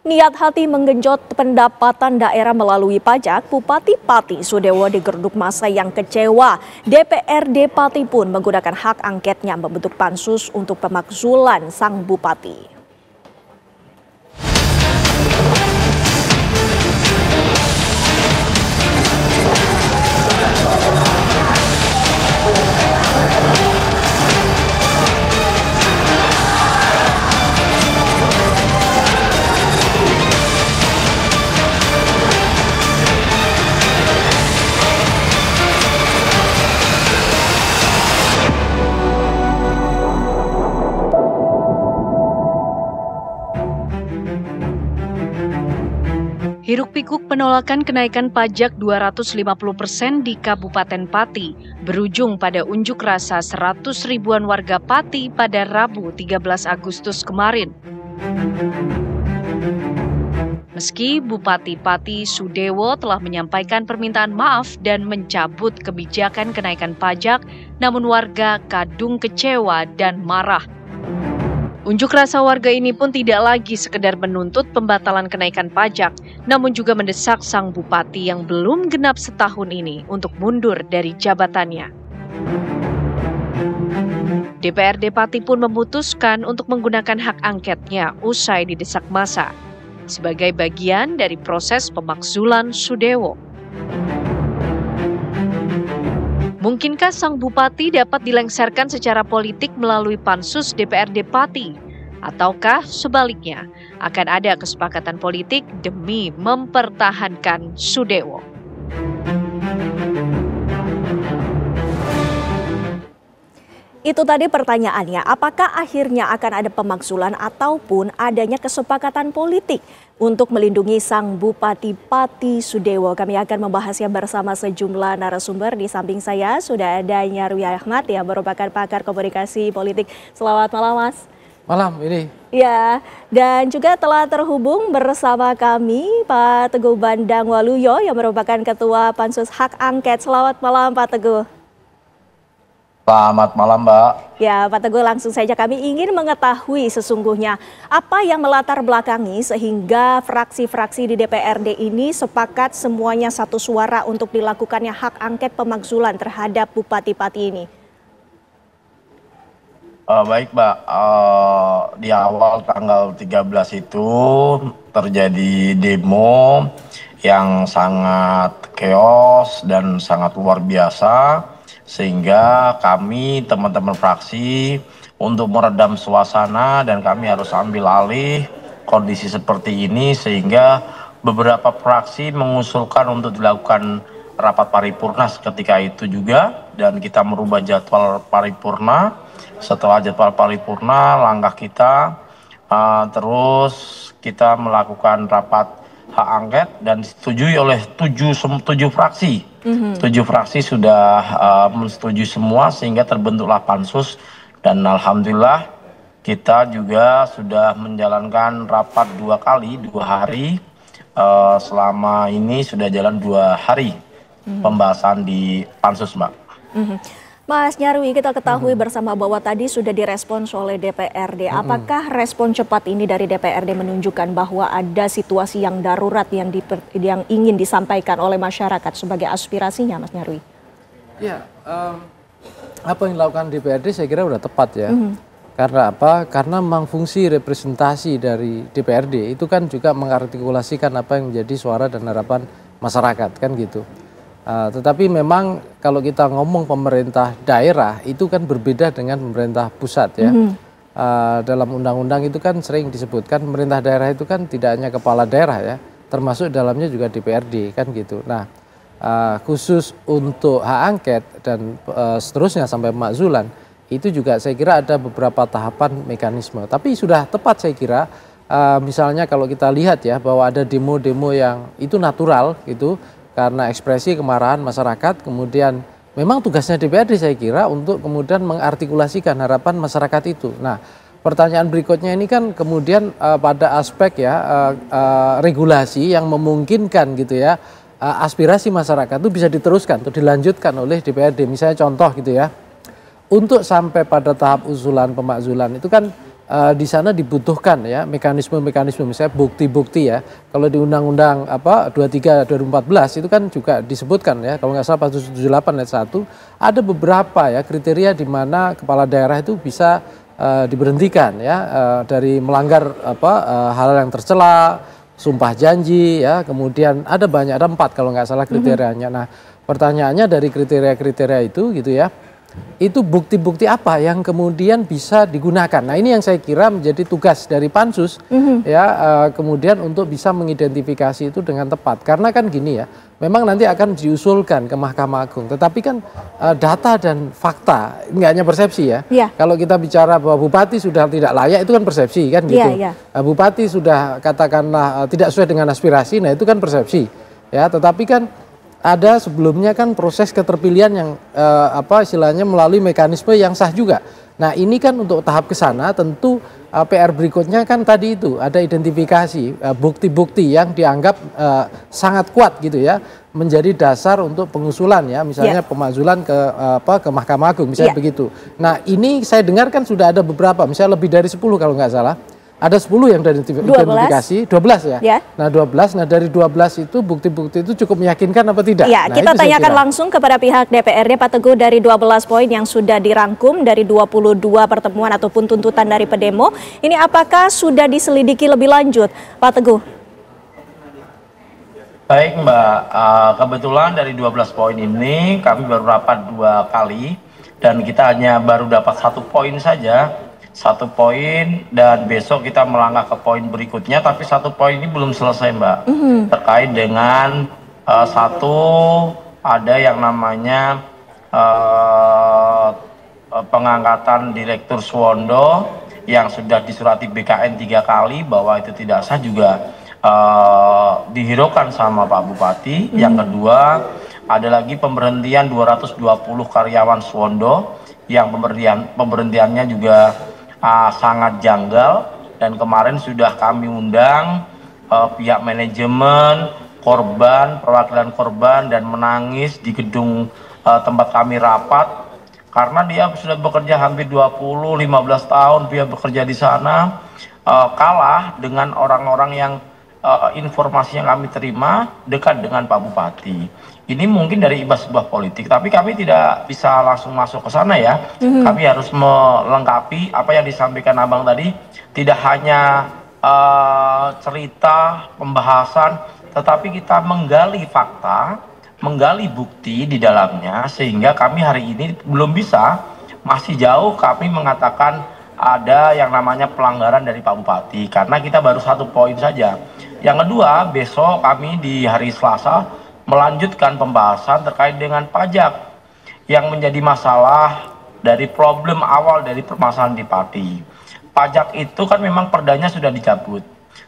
Niat hati menggenjot pendapatan daerah melalui pajak, Bupati Pati Sudewo digeruduk massa yang kecewa. DPRD Pati pun menggunakan hak angketnya membentuk pansus untuk pemakzulan sang bupati. Hiruk-pikuk penolakan kenaikan pajak 250% di Kabupaten Pati berujung pada unjuk rasa 100 ribuan warga Pati pada Rabu 13 Agustus kemarin. Meski Bupati Pati Sudewo telah menyampaikan permintaan maaf dan mencabut kebijakan kenaikan pajak, namun warga kadung kecewa dan marah. Unjuk rasa warga ini pun tidak lagi sekedar menuntut pembatalan kenaikan pajak, namun juga mendesak sang bupati yang belum genap setahun ini untuk mundur dari jabatannya. DPRD Pati pun memutuskan untuk menggunakan hak angketnya usai didesak massa, sebagai bagian dari proses pemakzulan Sudewo. Mungkinkah sang bupati dapat dilengsarkan secara politik melalui pansus DPRD Pati? Ataukah sebaliknya akan ada kesepakatan politik demi mempertahankan Sudewo? Itu tadi pertanyaannya, apakah akhirnya akan ada pemakzulan ataupun adanya kesepakatan politik untuk melindungi sang Bupati Pati Sudewo? Kami akan membahasnya bersama sejumlah narasumber. Di samping saya sudah ada Nyarwi Ahmad yang merupakan pakar komunikasi politik. Selamat malam, Mas. Malam ini. Ya, dan juga telah terhubung bersama kami Pak Teguh Bandang Waluyo yang merupakan Ketua Pansus Hak Angket. Selamat malam, Pak Teguh. Selamat malam, Mbak. Ya, Pak Teguh, langsung saja kami ingin mengetahui sesungguhnya apa yang melatar belakangi sehingga fraksi-fraksi di DPRD ini sepakat semuanya satu suara untuk dilakukannya hak angket pemakzulan terhadap Bupati Pati ini. Baik, Mbak. Di awal tanggal 13 itu terjadi demo yang sangat keos dan sangat luar biasa. Sehingga kami teman-teman fraksi untuk meredam suasana dan kami harus ambil alih kondisi seperti ini sehingga beberapa fraksi mengusulkan untuk dilakukan rapat paripurna ketika itu juga dan kita merubah jadwal paripurna. Setelah jadwal paripurna langkah kita terus kita melakukan rapat hak angket dan disetujui oleh tujuh fraksi. 7 fraksi sudah menyetujui semua sehingga terbentuklah pansus dan alhamdulillah kita juga sudah menjalankan rapat 2 hari. Selama ini sudah jalan 2 hari pembahasan di pansus, Mbak. Mas Nyarwi, kita ketahui bersama bahwa tadi sudah direspons oleh DPRD. Apakah respon cepat ini dari DPRD menunjukkan bahwa ada situasi yang darurat yang ingin disampaikan oleh masyarakat sebagai aspirasinya, Mas Nyarwi? Ya, apa yang dilakukan DPRD saya kira sudah tepat ya. Karena apa? Karena memang fungsi representasi dari DPRD itu kan juga mengartikulasikan apa yang menjadi suara dan harapan masyarakat, kan gitu. Tetapi memang kalau kita ngomong pemerintah daerah itu kan berbeda dengan pemerintah pusat ya. Dalam undang-undang itu kan sering disebutkan pemerintah daerah itu kan tidak hanya kepala daerah ya, termasuk dalamnya juga DPRD kan gitu. Nah, khusus untuk hak angket dan seterusnya sampai pemakzulan itu juga saya kira ada beberapa tahapan mekanisme. Tapi sudah tepat saya kira, misalnya kalau kita lihat ya bahwa ada demo-demo yang itu natural gitu. Karena ekspresi kemarahan masyarakat, kemudian memang tugasnya DPRD saya kira untuk kemudian mengartikulasikan harapan masyarakat itu. Nah, pertanyaan berikutnya ini kan kemudian pada aspek ya regulasi yang memungkinkan gitu ya aspirasi masyarakat itu bisa diteruskan atau dilanjutkan oleh DPRD. Misalnya contoh gitu ya, untuk sampai pada tahap usulan pemakzulan itu kan di sana dibutuhkan ya mekanisme-mekanisme, misalnya bukti-bukti ya. Kalau di Undang-Undang 23 2014 itu kan juga disebutkan ya, kalau nggak salah pasal 78 ayat 1 ada beberapa ya kriteria di mana kepala daerah itu bisa diberhentikan ya dari melanggar hal yang tercela, sumpah janji ya, kemudian ada 4 kalau nggak salah kriterianya. Nah, pertanyaannya dari kriteria-kriteria itu gitu ya, itu bukti-bukti apa yang kemudian bisa digunakan. Nah, ini yang saya kira menjadi tugas dari Pansus ya, kemudian untuk bisa mengidentifikasi itu dengan tepat. Karena kan gini ya, memang nanti akan diusulkan ke Mahkamah Agung, tetapi kan data dan fakta, nggak hanya persepsi ya. Kalau kita bicara bahwa bupati sudah tidak layak, itu kan persepsi kan gitu. Bupati sudah katakanlah tidak sesuai dengan aspirasi, nah itu kan persepsi ya. Tetapi kan ada sebelumnya kan proses keterpilihan yang istilahnya melalui mekanisme yang sah juga. Nah, ini kan untuk tahap ke sana tentu PR berikutnya kan tadi itu ada identifikasi bukti-bukti yang dianggap sangat kuat gitu ya, menjadi dasar untuk pengusulan ya, misalnya pemakzulan ke Mahkamah Agung misalnya begitu. Nah, ini saya dengar kan sudah ada beberapa, misalnya lebih dari 10 kalau nggak salah. Ada 10 yang dari identifikasi, 12 ya? Nah 12, nah dari 12 itu bukti-bukti itu cukup meyakinkan apa tidak? Ya, nah, kita tanyakan langsung kepada pihak DPRD, Pak Teguh, dari 12 poin yang sudah dirangkum dari 22 pertemuan ataupun tuntutan dari pedemo, ini apakah sudah diselidiki lebih lanjut, Pak Teguh? Baik Mbak, kebetulan dari 12 poin ini kami baru rapat 2 kali dan kita hanya baru dapat 1 poin saja. 1 poin dan besok kita melangkah ke poin berikutnya, tapi 1 poin ini belum selesai Mbak, terkait dengan ada yang namanya pengangkatan Direktur Suwondo yang sudah disurati BKN 3 kali bahwa itu tidak sah, juga dihiraukan sama Pak Bupati. Yang kedua, ada lagi pemberhentian 220 karyawan Suwondo yang pemberhentiannya juga sangat janggal, dan kemarin sudah kami undang pihak manajemen, korban, perwakilan korban, dan menangis di gedung tempat kami rapat karena dia sudah bekerja hampir 15 tahun dia bekerja di sana, kalah dengan orang-orang yang informasi yang kami terima dekat dengan Pak Bupati. Ini mungkin dari sebuah politik, tapi kami tidak bisa langsung masuk ke sana ya. Kami harus melengkapi apa yang disampaikan Abang tadi, tidak hanya cerita, pembahasan, tetapi kita menggali fakta, menggali bukti di dalamnya, sehingga kami hari ini belum bisa, masih jauh kami mengatakan ada yang namanya pelanggaran dari Pak Bupati, karena kita baru 1 poin saja. Yang kedua, besok kami di hari Selasa melanjutkan pembahasan terkait dengan pajak yang menjadi masalah dari problem awal dari permasalahan di Pati. Pajak itu kan memang perdanya sudah dicabut,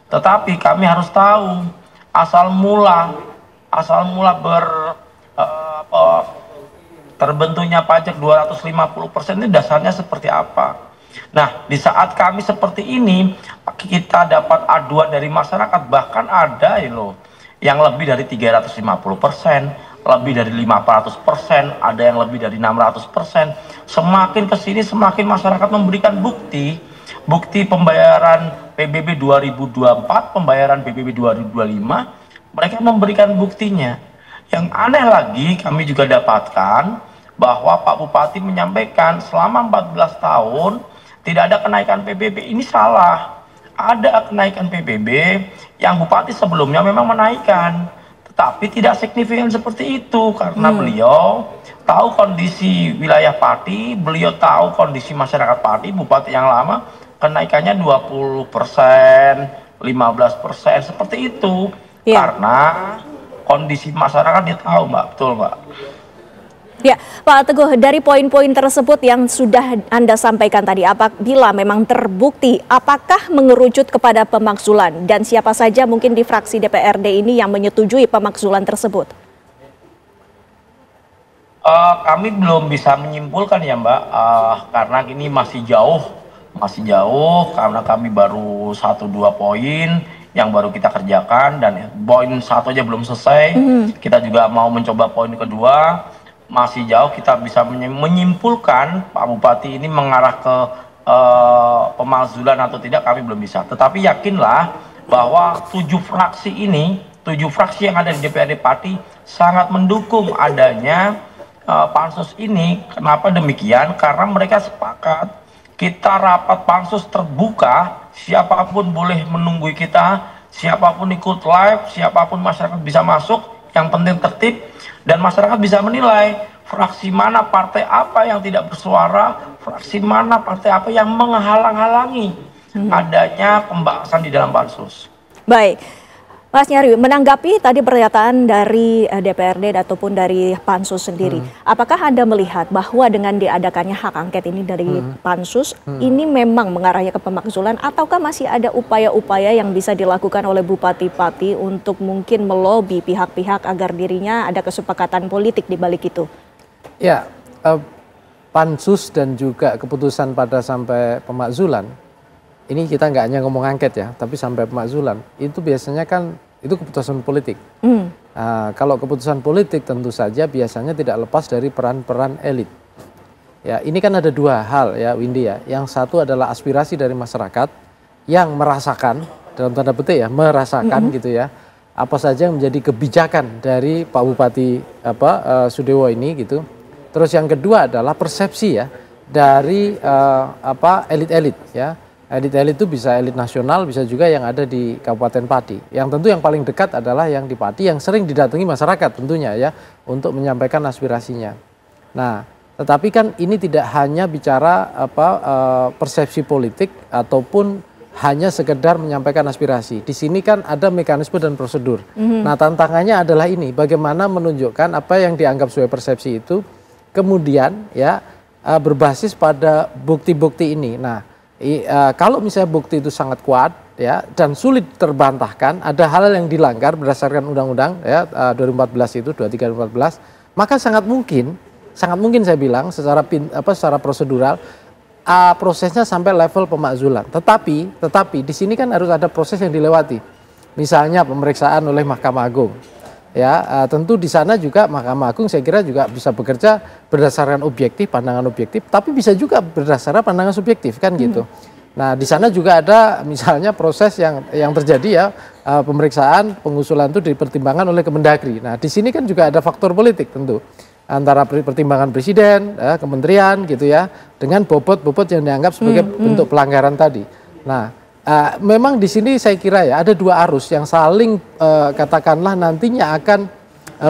tetapi kami harus tahu asal mula terbentuknya pajak 250% itu dasarnya seperti apa. Nah, di saat kami seperti ini, kita dapat aduan dari masyarakat, bahkan ada yang lebih dari 350%, lebih dari 500%, ada yang lebih dari 600%. Semakin kesini semakin masyarakat memberikan bukti pembayaran PBB 2024, pembayaran PBB 2025, mereka memberikan buktinya. Yang aneh lagi kami juga dapatkan bahwa Pak Bupati menyampaikan selama 14 tahun tidak ada kenaikan PBB. Ini salah. Ada kenaikan PBB yang Bupati sebelumnya memang menaikkan, tetapi tidak signifikan seperti itu karena beliau tahu kondisi wilayah Pati, beliau tahu kondisi masyarakat Pati. Bupati yang lama kenaikannya 20%, 15%, seperti itu. Karena kondisi masyarakat dia tahu Mbak, betul Mbak. Ya, Pak Teguh, dari poin-poin tersebut yang sudah Anda sampaikan tadi, apabila memang terbukti, apakah mengerucut kepada pemakzulan? Dan siapa saja mungkin di fraksi DPRD ini yang menyetujui pemakzulan tersebut? Kami belum bisa menyimpulkan ya Mbak, karena ini masih jauh karena kami baru 1-2 poin yang baru kita kerjakan, dan poin 1 aja belum selesai. Kita juga mau mencoba poin kedua. Masih jauh kita bisa menyimpulkan Pak Bupati ini mengarah ke pemakzulan atau tidak kami belum bisa. Tetapi yakinlah bahwa 7 fraksi yang ada di DPRD Pati sangat mendukung adanya pansus ini. Kenapa demikian? Karena mereka sepakat kita rapat pansus terbuka, siapapun boleh menunggu kita, siapapun ikut live, siapapun masyarakat bisa masuk, yang penting tertib dan masyarakat bisa menilai fraksi mana partai apa yang tidak bersuara, fraksi mana partai apa yang menghalang-halangi adanya pembahasan di dalam pansus. Baik, Mas Nyarwi, menanggapi tadi pernyataan dari DPRD ataupun dari pansus sendiri, apakah Anda melihat bahwa dengan diadakannya hak angket ini dari pansus, ini memang mengarahnya ke pemakzulan, ataukah masih ada upaya-upaya yang bisa dilakukan oleh Bupati Pati untuk mungkin melobi pihak-pihak agar dirinya ada kesepakatan politik di balik itu? Ya, pansus dan juga keputusan pada sampai pemakzulan, ini kita nggak hanya ngomong angket ya, tapi sampai pemakzulan, itu biasanya kan itu keputusan politik. Kalau keputusan politik tentu saja biasanya tidak lepas dari peran-peran elit. Ya, ini kan ada dua hal ya Windy ya. Yang satu adalah aspirasi dari masyarakat yang merasakan, dalam tanda petik ya, merasakan gitu ya, apa saja yang menjadi kebijakan dari Pak Bupati Sudewo ini gitu. Terus yang kedua adalah persepsi ya dari elit-elit ya. Elit-elit itu bisa elit nasional, bisa juga yang ada di Kabupaten Pati. Yang tentu yang paling dekat adalah yang di Pati yang sering didatangi masyarakat tentunya ya untuk menyampaikan aspirasinya. Nah, tetapi kan ini tidak hanya bicara persepsi politik ataupun hanya sekedar menyampaikan aspirasi. Di sini kan ada mekanisme dan prosedur. Nah, tantangannya adalah ini, bagaimana menunjukkan apa yang dianggap sebagai persepsi itu kemudian ya berbasis pada bukti-bukti ini. Nah, kalau misalnya bukti itu sangat kuat ya dan sulit terbantahkan, ada hal yang dilanggar berdasarkan undang-undang ya 2014 itu 23/2014, maka sangat mungkin saya bilang secara prosedural prosesnya sampai level pemakzulan. Tetapi di sini kan harus ada proses yang dilewati. Misalnya pemeriksaan oleh Mahkamah Agung. Ya, tentu di sana juga Mahkamah Agung saya kira juga bisa bekerja berdasarkan objektif, pandangan objektif, tapi bisa juga berdasarkan pandangan subjektif kan gitu. Nah, di sana juga ada misalnya proses yang terjadi ya pemeriksaan pengusulan itu dipertimbangkan oleh Kemendagri. Nah, di sini kan juga ada faktor politik tentu antara pertimbangan presiden, kementerian gitu ya, dengan bobot-bobot yang dianggap sebagai bentuk pelanggaran tadi. Nah, memang di sini saya kira ya ada dua arus yang saling katakanlah nantinya akan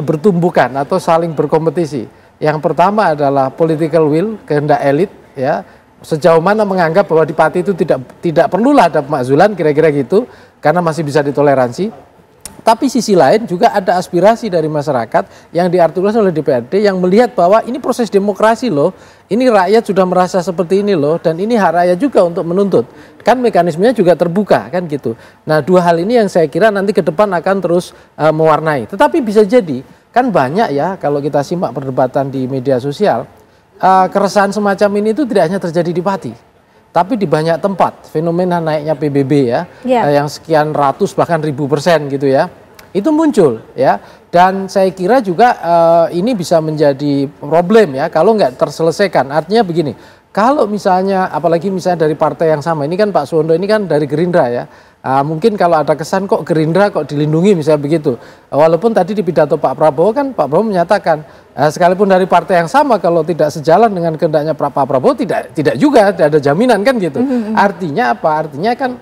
bertumbukan atau saling berkompetisi. Yang pertama adalah political will, kehendak elit ya. Sejauh mana menganggap bahwa di Pati itu tidak perlulah ada pemakzulan kira-kira gitu karena masih bisa ditoleransi. Tapi sisi lain juga ada aspirasi dari masyarakat yang diartikulasi oleh DPRD yang melihat bahwa ini proses demokrasi loh, ini rakyat sudah merasa seperti ini loh, dan ini hak rakyat juga untuk menuntut. Kan mekanismenya juga terbuka kan gitu. Nah, dua hal ini yang saya kira nanti ke depan akan terus mewarnai. Tetapi bisa jadi, kan banyak ya kalau kita simak perdebatan di media sosial, keresahan semacam ini itu tidak hanya terjadi di Pati. Tapi di banyak tempat, fenomena naiknya PBB ya, yang sekian ratus bahkan 1000% gitu ya, itu muncul ya. Dan saya kira juga ini bisa menjadi problem ya kalau nggak terselesaikan. Artinya begini, kalau misalnya apalagi misalnya dari partai yang sama, ini kan Pak Suwondo ini kan dari Gerindra ya, mungkin kalau ada kesan kok Gerindra kok dilindungi misalnya begitu. Walaupun tadi di pidato Pak Prabowo kan Pak Prabowo menyatakan sekalipun dari partai yang sama kalau tidak sejalan dengan kehendaknya Pak Prabowo tidak juga ada jaminan kan gitu. Artinya apa? Artinya kan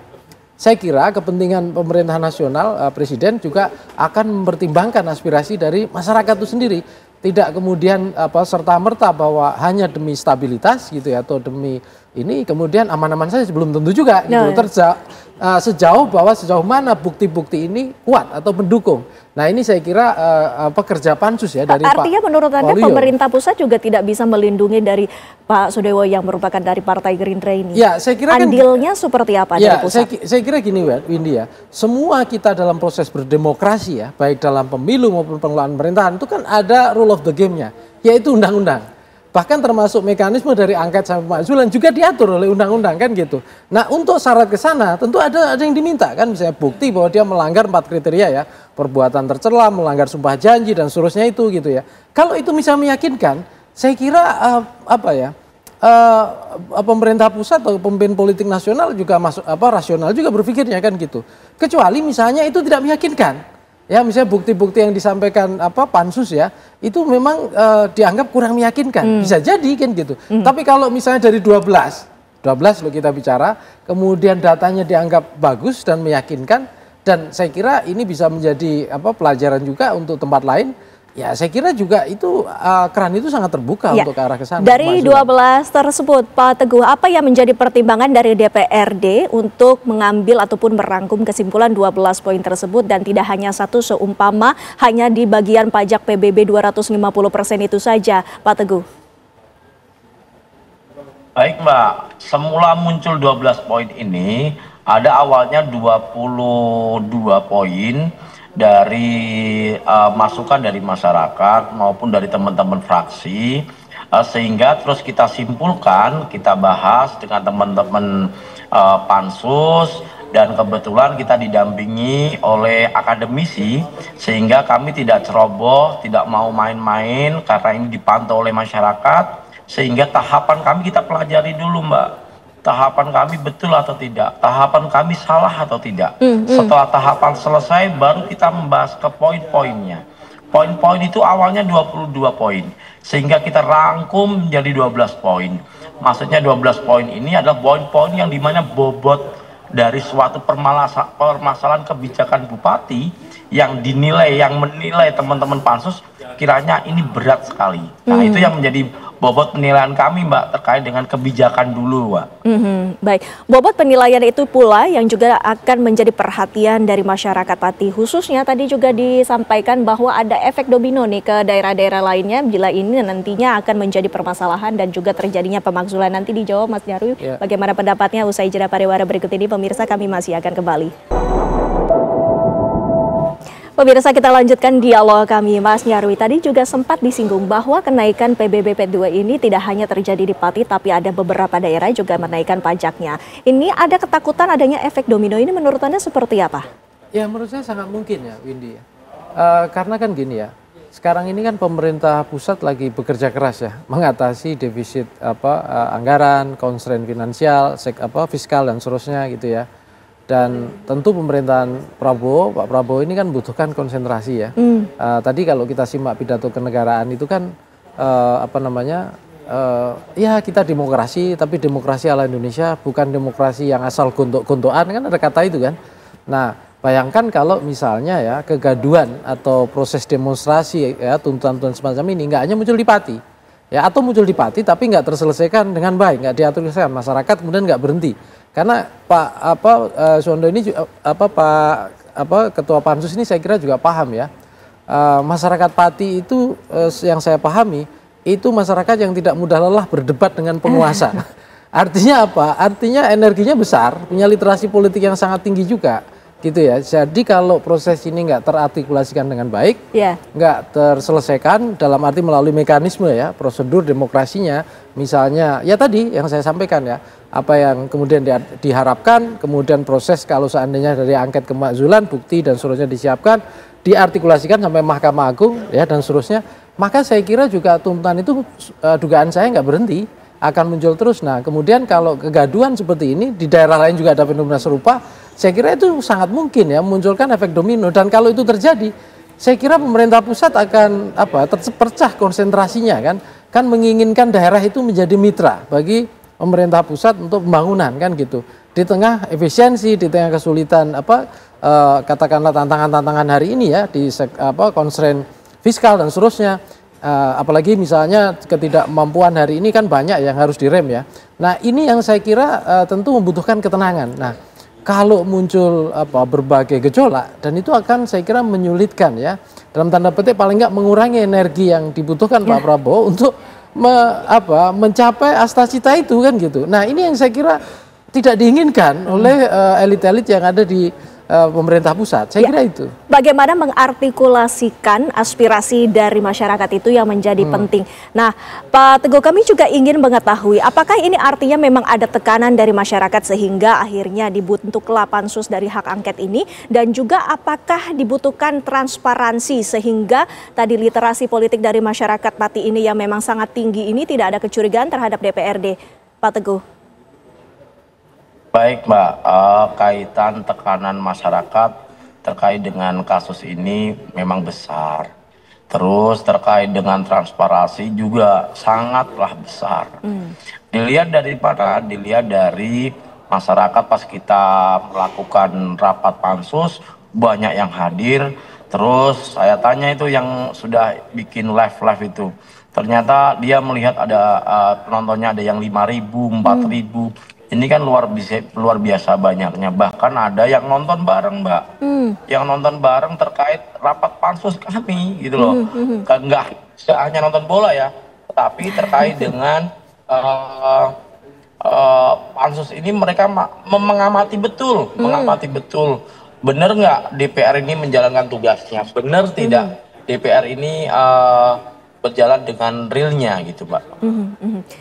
saya kira kepentingan pemerintahan nasional presiden juga akan mempertimbangkan aspirasi dari masyarakat itu sendiri. Tidak kemudian serta-merta bahwa hanya demi stabilitas gitu ya atau demi ini kemudian aman-aman saja belum tentu juga gitu. Sejauh mana bukti-bukti ini kuat atau mendukung. Nah, ini saya kira pekerja pansus ya dari artinya Pak menurut Anda Waluyo. Pemerintah pusat juga tidak bisa melindungi dari Pak Sudewo yang merupakan dari Partai Gerindra ini. Ya, saya kira andilnya seperti apa ya, dari pusat? saya kira gini Windy ya, semua kita dalam proses berdemokrasi ya, baik dalam pemilu maupun pengelolaan pemerintahan itu kan ada rule of the game-nya, yaitu undang-undang. Bahkan termasuk mekanisme dari angket sampai pemakzulan juga diatur oleh undang-undang kan gitu. Nah, untuk syarat ke sana tentu ada yang diminta kan, misalnya bukti bahwa dia melanggar 4 kriteria ya, perbuatan tercela, melanggar sumpah janji dan seterusnya itu gitu ya. Kalau itu misalnya meyakinkan, saya kira pemerintah pusat atau pemimpin politik nasional juga rasional juga berpikirnya kan gitu. Kecuali misalnya itu tidak meyakinkan. Ya misalnya bukti-bukti yang disampaikan pansus ya itu memang dianggap kurang meyakinkan. Bisa jadi kan gitu. Tapi kalau misalnya dari 12 loh kita bicara, kemudian datanya dianggap bagus dan meyakinkan, dan saya kira ini bisa menjadi pelajaran juga untuk tempat lain. Ya saya kira juga itu keran itu sangat terbuka untuk ke arah ke sana. Dari 12 tersebut, Pak Teguh, apa yang menjadi pertimbangan dari DPRD untuk mengambil ataupun merangkum kesimpulan 12 poin tersebut dan tidak hanya satu seumpama hanya di bagian pajak PBB 250% itu saja, Pak Teguh? Baik Mbak, semula muncul 12 poin ini, ada awalnya 22 poin dari masukan dari masyarakat maupun dari teman-teman fraksi, sehingga terus kita simpulkan, kita bahas dengan teman-teman pansus, dan kebetulan kita didampingi oleh akademisi sehingga kami tidak ceroboh, tidak mau main-main karena ini dipantau oleh masyarakat, sehingga tahapan kami kita pelajari dulu Mbak. Tahapan kami betul atau tidak, tahapan kami salah atau tidak. Setelah tahapan selesai baru kita membahas ke poin-poinnya. Poin-poin itu awalnya 22 poin, sehingga kita rangkum menjadi 12 poin. Maksudnya 12 poin ini adalah poin-poin yang dimana bobot dari suatu permasalahan kebijakan bupati yang menilai teman-teman pansus kiranya ini berat sekali. Nah itu yang menjadi bobot penilaian kami Mbak terkait dengan kebijakan dulu Mbak. Baik, bobot penilaian itu pula yang juga akan menjadi perhatian dari masyarakat Pati. Khususnya tadi juga disampaikan bahwa ada efek domino nih ke daerah-daerah lainnya bila ini nantinya akan menjadi permasalahan dan juga terjadinya pemakzulan. Nanti dijawab Mas Nyarwi, bagaimana pendapatnya usai jeda pariwara berikut ini. Pemirsa, kami masih akan kembali. Pemirsa, kita lanjutkan dialog kami. Mas Nyarwi, tadi juga sempat disinggung bahwa kenaikan PBB P2 ini tidak hanya terjadi di Pati, tapi ada beberapa daerah juga menaikkan pajaknya. Ini ada ketakutan adanya efek domino, ini menurut Anda seperti apa? Ya menurut saya sangat mungkin ya Windy. Karena kan gini ya, sekarang ini kan pemerintah pusat lagi bekerja keras ya, mengatasi defisit anggaran, constraint finansial, fiskal dan seterusnya gitu ya. Dan tentu pemerintahan Pak Prabowo ini kan butuhkan konsentrasi ya. Tadi kalau kita simak pidato kenegaraan itu kan ya kita demokrasi, tapi demokrasi ala Indonesia bukan demokrasi yang asal gontok-gontokan, kan ada kata itu kan. Nah bayangkan kalau misalnya ya kegaduhan atau proses demonstrasi ya tuntutan semacam ini nggak hanya muncul di Pati ya, atau muncul di Pati tapi nggak terselesaikan dengan baik, nggak diatur masyarakat, kemudian nggak berhenti. Karena Pak Suwondo ini Ketua Pansus ini saya kira juga paham ya, masyarakat Pati itu yang saya pahami itu masyarakat yang tidak mudah lelah berdebat dengan penguasa. Artinya apa? Artinya energinya besar, punya literasi politik yang sangat tinggi juga gitu ya. Jadi kalau proses ini nggak terartikulasikan dengan baik, nggak terselesaikan dalam arti melalui mekanisme ya, prosedur demokrasinya, misalnya ya tadi yang saya sampaikan ya, apa yang kemudian diharapkan, kemudian proses kalau seandainya dari angket kemakzulan, bukti dan seterusnya disiapkan, diartikulasikan sampai Mahkamah Agung ya dan seterusnya, maka saya kira juga tuntutan itu dugaan saya nggak berhenti, akan muncul terus. Nah kemudian kalau kegaduhan seperti ini di daerah lain juga ada fenomena serupa, saya kira itu sangat mungkin ya munculkan efek domino. Dan kalau itu terjadi, saya kira pemerintah pusat akan terpecah konsentrasinya kan menginginkan daerah itu menjadi mitra bagi pemerintah pusat untuk pembangunan kan gitu. Di tengah efisiensi, di tengah kesulitan katakanlah tantangan-tantangan hari ini ya di constraint fiskal dan seterusnya. Apalagi misalnya ketidakmampuan hari ini kan banyak yang harus direm ya. Nah ini yang saya kira tentu membutuhkan ketenangan. Nah kalau muncul berbagai gejolak dan itu akan saya kira menyulitkan ya, dalam tanda petik paling nggak mengurangi energi yang dibutuhkan Pak Prabowo untuk mencapai asta-cita itu kan gitu. Nah ini yang saya kira tidak diinginkan oleh elit-elit yang ada di pemerintah pusat. Saya kira itu. Bagaimana mengartikulasikan aspirasi dari masyarakat itu yang menjadi penting. Nah, Pak Teguh, kami juga ingin mengetahui apakah ini artinya memang ada tekanan dari masyarakat sehingga akhirnya dibentuklah pansus dari hak angket ini, dan juga apakah dibutuhkan transparansi sehingga tadi literasi politik dari masyarakat Pati ini yang memang sangat tinggi ini tidak ada kecurigaan terhadap DPRD, Pak Teguh. Baik Mbak, kaitan tekanan masyarakat terkait dengan kasus ini memang besar. Terus terkait dengan transparansi juga sangatlah besar. Dilihat dari mana? Dilihat dari masyarakat pas kita melakukan rapat pansus, banyak yang hadir. Terus saya tanya itu yang sudah bikin live itu. Ternyata dia melihat ada penontonnya ada yang 5.000, 4.000. Ini kan luar biasa banyaknya. Bahkan ada yang nonton bareng, Mbak. Yang nonton bareng terkait rapat pansus kami, gitu loh. Nggak hanya nonton bola ya, tapi terkait dengan pansus ini mereka mengamati betul, Benar nggak DPR ini menjalankan tugasnya? Benar tidak DPR ini berjalan dengan realnya, gitu, Mbak.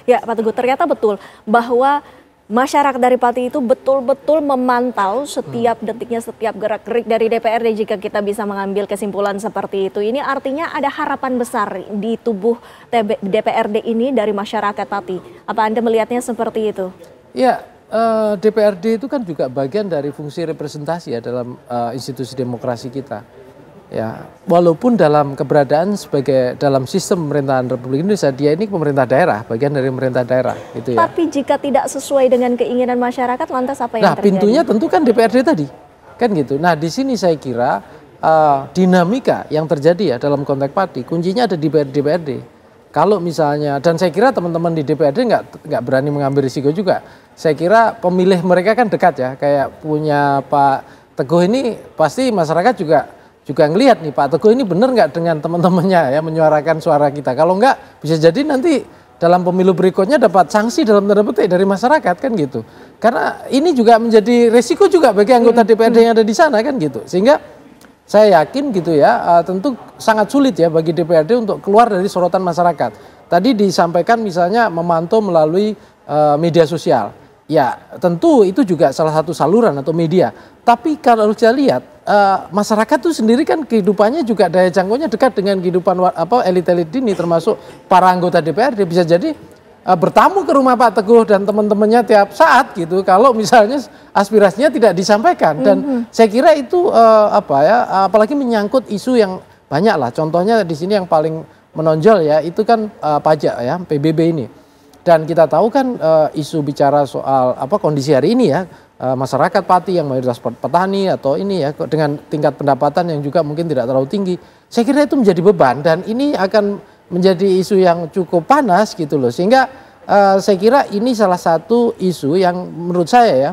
Ya, Pak Teguh, ternyata betul bahwa masyarakat dari Pati itu betul-betul memantau setiap detiknya, setiap gerak-gerik dari DPRD jika kita bisa mengambil kesimpulan seperti itu. Ini artinya ada harapan besar di tubuh DPRD ini dari masyarakat Pati. Apa Anda melihatnya seperti itu? Ya, DPRD itu kan juga bagian dari fungsi representasi ya dalam institusi demokrasi kita. Ya, walaupun dalam keberadaan sebagai dalam sistem pemerintahan Republik Indonesia, dia ini pemerintah daerah, bagian dari pemerintah daerah, gitu ya. Tapi jika tidak sesuai dengan keinginan masyarakat, lantas apa yang terjadi? Nah, pintunya tentu kan DPRD tadi, kan gitu. Nah, di sini saya kira dinamika yang terjadi ya dalam konteks Pati, kuncinya ada di DPRD. Kalau misalnya, dan saya kira teman-teman di DPRD nggak berani mengambil risiko juga. Saya kira pemilih mereka kan dekat ya, kayak punya Pak Teguh ini pasti masyarakat juga ngelihat nih Pak Teguh ini benar nggak dengan teman-temannya ya menyuarakan suara kita. Kalau nggak bisa jadi nanti dalam pemilu berikutnya dapat sanksi dalam tanda petik dari masyarakat kan gitu. Karena ini juga menjadi resiko juga bagi anggota DPRD yang ada di sana kan gitu. Sehingga saya yakin gitu ya tentu sangat sulit ya bagi DPRD untuk keluar dari sorotan masyarakat. Tadi disampaikan misalnya memantau melalui media sosial. Ya tentu itu juga salah satu saluran atau media. Tapi kalau kita lihat masyarakat itu sendiri kan kehidupannya juga daya jangkaunya dekat dengan kehidupan elit-elit ini termasuk para anggota DPRD. Bisa jadi bertamu ke rumah Pak Teguh dan teman-temannya tiap saat gitu kalau misalnya aspirasinya tidak disampaikan. Dan saya kira itu apalagi menyangkut isu yang banyak lah. Contohnya di sini yang paling menonjol ya itu kan pajak ya, PBB ini. Dan kita tahu kan isu bicara soal kondisi hari ini ya, masyarakat Pati yang mayoritas petani atau ini ya dengan tingkat pendapatan yang juga mungkin tidak terlalu tinggi. Saya kira itu menjadi beban dan ini akan menjadi isu yang cukup panas gitu loh. Sehingga saya kira ini salah satu isu yang menurut saya ya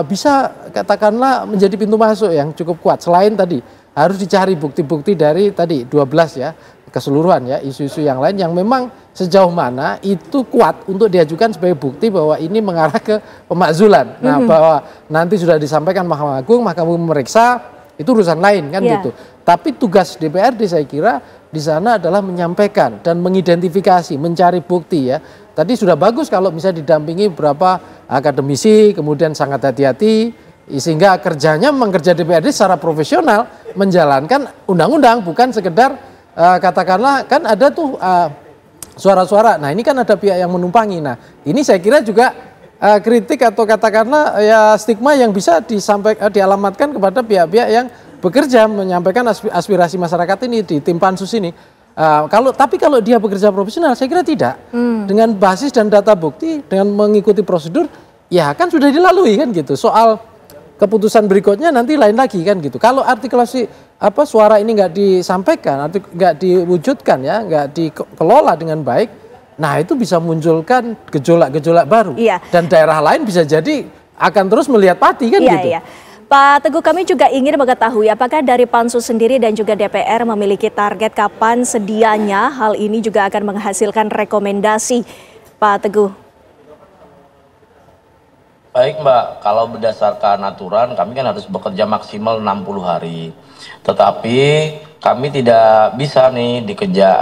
bisa katakanlah menjadi pintu masuk yang cukup kuat. Selain tadi harus dicari bukti-bukti dari tadi 12 ya keseluruhan ya isu-isu yang lain yang memang sejauh mana itu kuat untuk diajukan sebagai bukti bahwa ini mengarah ke pemakzulan. Nah, bahwa nanti sudah disampaikan Mahkamah Agung memeriksa itu urusan lain kan gitu. Tapi tugas DPRD saya kira di sana adalah menyampaikan dan mengidentifikasi, mencari bukti ya. Tadi sudah bagus kalau bisa didampingi beberapa akademisi, kemudian sangat hati-hati sehingga kerjanya memang kerja DPRD secara profesional menjalankan undang-undang bukan sekedar katakanlah kan ada tuh suara-suara. Nah ini kan ada pihak yang menumpangi. Nah ini saya kira juga kritik atau katakanlah ya stigma yang bisa dialamatkan kepada pihak-pihak yang bekerja menyampaikan aspirasi masyarakat ini di tim pansus ini. Tapi kalau dia bekerja profesional saya kira tidak. Dengan basis dan data bukti dengan mengikuti prosedur ya kan sudah dilalui kan gitu. Soal keputusan berikutnya nanti lain lagi kan gitu. Kalau artikulasi suara ini nggak disampaikan, nggak diwujudkan ya, nggak dikelola dengan baik, nah itu bisa munculkan gejolak-gejolak baru. Iya. Dan daerah lain bisa jadi akan terus melihat Pati kan gitu. Iya. Pak Teguh, kami juga ingin mengetahui apakah dari Pansus sendiri dan juga DPR memiliki target kapan sedianya hal ini juga akan menghasilkan rekomendasi, Pak Teguh. Baik Mbak, kalau berdasarkan aturan kami kan harus bekerja maksimal 60 hari. Tetapi kami tidak bisa nih dikejar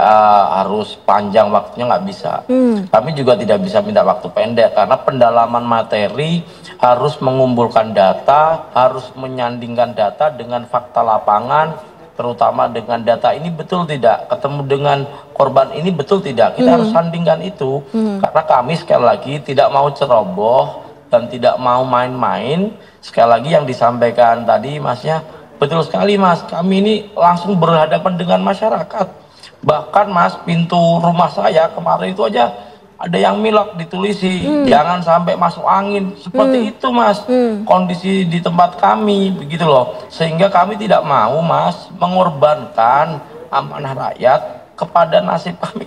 harus panjang waktunya, nggak bisa. Kami juga tidak bisa minta waktu pendek karena pendalaman materi harus mengumpulkan data, harus menyandingkan data dengan fakta lapangan, terutama dengan data ini betul tidak, ketemu dengan korban ini betul tidak. Kita harus sandingkan itu karena kami sekali lagi tidak mau ceroboh dan tidak mau main-main. Sekali lagi yang disampaikan tadi Masnya betul sekali Mas, kami ini langsung berhadapan dengan masyarakat. Bahkan Mas, pintu rumah saya kemarin itu aja ada yang milak ditulisi, jangan sampai masuk angin. Seperti itu Mas, kondisi di tempat kami begitu loh. Sehingga kami tidak mau Mas mengorbankan amanah rakyat kepada nasib kami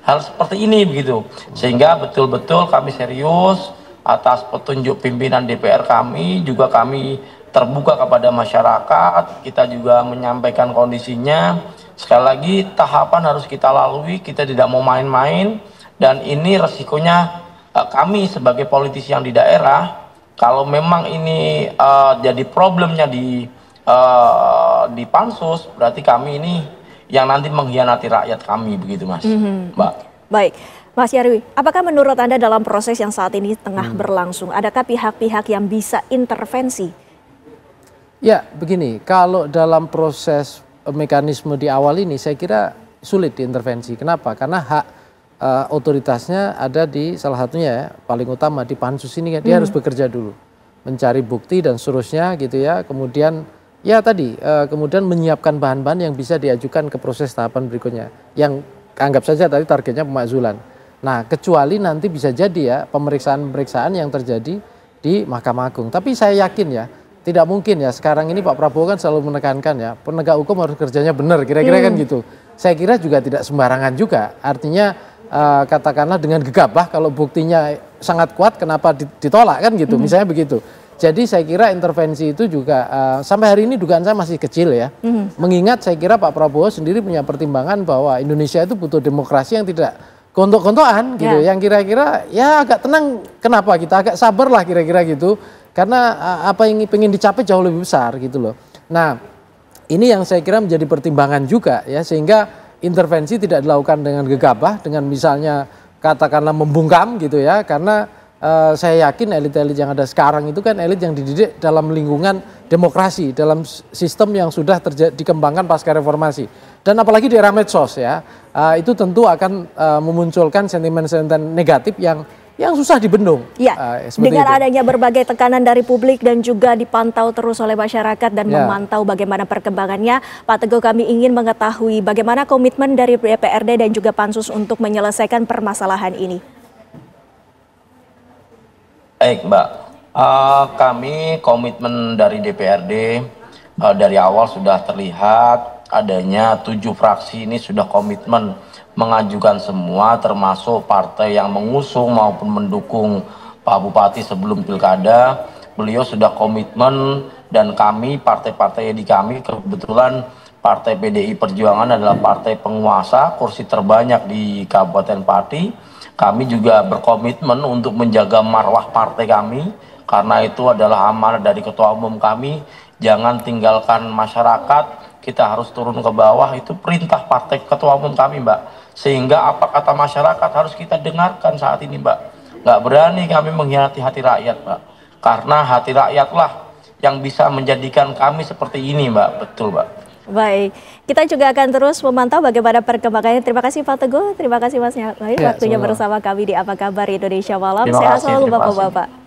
hal seperti ini begitu. Sehingga betul-betul kami serius atas petunjuk pimpinan DPR kami, juga kami terbuka kepada masyarakat, kita juga menyampaikan kondisinya. Sekali lagi tahapan harus kita lalui, kita tidak mau main-main, dan ini resikonya kami sebagai politisi yang di daerah, kalau memang ini jadi problemnya di pansus, berarti kami ini yang nanti mengkhianati rakyat kami begitu Mas. Mbak. Baik. Mas Nyarwi, apakah menurut Anda dalam proses yang saat ini tengah berlangsung, adakah pihak-pihak yang bisa intervensi? Ya, begini, kalau dalam proses mekanisme di awal ini saya kira sulit diintervensi. Kenapa? Karena hak otoritasnya ada di salah satunya ya, paling utama di pansus ini, dia harus bekerja dulu, mencari bukti dan seterusnya gitu ya. Kemudian ya tadi, kemudian menyiapkan bahan-bahan yang bisa diajukan ke proses tahapan berikutnya. Yang anggap saja tadi targetnya pemakzulan. Nah, kecuali nanti bisa jadi ya pemeriksaan-pemeriksaan yang terjadi di Mahkamah Agung. Tapi saya yakin ya, tidak mungkin ya sekarang ini Pak Prabowo kan selalu menekankan ya, penegak hukum harus kerjanya benar, kira-kira kan gitu. Saya kira juga tidak sembarangan juga. Artinya katakanlah dengan gegabah, kalau buktinya sangat kuat kenapa ditolak kan gitu, misalnya begitu. Jadi saya kira intervensi itu juga sampai hari ini dugaan saya masih kecil ya. Mengingat saya kira Pak Prabowo sendiri punya pertimbangan bahwa Indonesia itu butuh demokrasi yang tidak gontok-gontokan gitu, yang kira-kira ya agak tenang. Kenapa kita agak sabar lah kira-kira gitu, karena apa yang pengen dicapai jauh lebih besar gitu loh. Nah, ini yang saya kira menjadi pertimbangan juga ya, sehingga intervensi tidak dilakukan dengan gegabah, dengan misalnya katakanlah membungkam gitu ya, karena saya yakin elit-elit yang ada sekarang itu kan elit yang dididik dalam lingkungan demokrasi, dalam sistem yang sudah dikembangkan pasca reformasi. Dan apalagi di era medsos ya, itu tentu akan memunculkan sentimen-sentimen negatif yang susah dibendung. Ya, dengan adanya berbagai tekanan dari publik dan juga dipantau terus oleh masyarakat dan memantau bagaimana perkembangannya, Pak Teguh, kami ingin mengetahui bagaimana komitmen dari DPRD dan juga Pansus untuk menyelesaikan permasalahan ini. Baik Mbak, kami komitmen dari DPRD dari awal sudah terlihat adanya 7 fraksi ini sudah komitmen mengajukan semua, termasuk partai yang mengusung maupun mendukung Pak Bupati sebelum pilkada. Beliau sudah komitmen, dan kami partai-partai di kami kebetulan Partai PDI Perjuangan adalah partai penguasa, kursi terbanyak di Kabupaten Pati. Kami juga berkomitmen untuk menjaga marwah partai kami, karena itu adalah amanah dari Ketua Umum kami. Jangan tinggalkan masyarakat, kita harus turun ke bawah, itu perintah partai Ketua Umum kami Mbak. Sehingga apa kata masyarakat harus kita dengarkan saat ini Mbak. Nggak berani kami mengkhianati hati rakyat Mbak, karena hati rakyatlah yang bisa menjadikan kami seperti ini Mbak. Betul Mbak. Baik, kita juga akan terus memantau bagaimana perkembangannya. Terima kasih Pak Teguh, terima kasih Mas Nyarwi, waktunya bersama kami di Apa Kabar Indonesia Malam. Sehat selalu Bapak-Bapak.